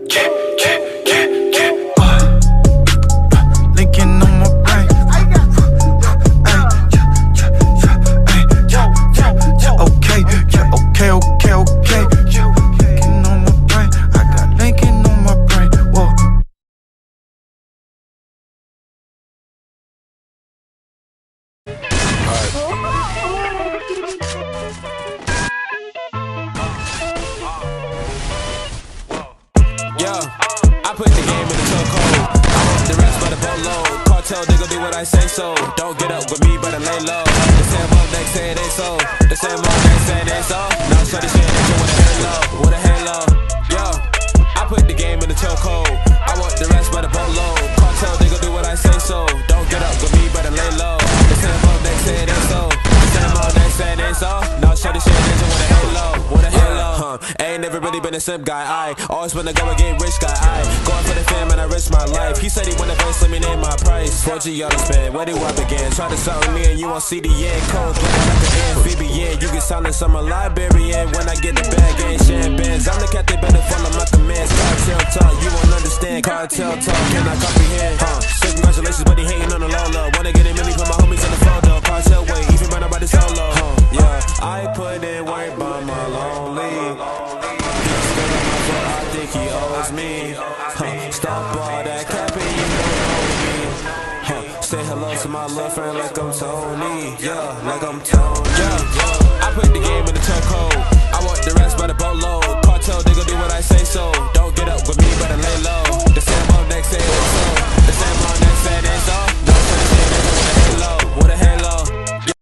Yeah, yeah, yeah, yeah. Linking on my brain. Okay, yeah, okay, okay, okay. Linking on my brain. I got linking on my brain. Whoa. Yeah, I put the game in the chokehold. I want the rest by the boatload. Cartel, they gon' do what I say so. Don't get up with me, better lay low. The same old next say it ain't so. The same old next say it ain't so. Now shorty saying that you with a halo, with a halo. Yeah, I put the game in the chokehold. I want the rest by the boatload. Cartel, they gon' do what I say so. Don't get up with me, better lay low. The same old next say it ain't so. The same old next say it ain't so. Now shorty saying that you with a halo, with a halo. Ain't never really been a simp guy. I always wanna go and get rich guy. I going for the fam and I risk my life. He said he wanna base, let me name my price. 4G on the spend, where do I begin? Try to sell me and you on CDN. Cold blood like an amphibian. You get silence, I'm a librarian. When I get the bag, ain't sharing bands. I'm the cat, they better follow my commands. Cartel talk, you won't understand. Cartel talk, cannot comprehend. So congratulations, but he hating on the low low. Wanna get him in, put my homies in the photo. Cartel way, even run about the solo. Yeah, I put in work by my lonely. I think he owes me. Stop all that capping, you don't know me. Say hello to my little friend like I'm Tony. Yeah, like I'm Tony.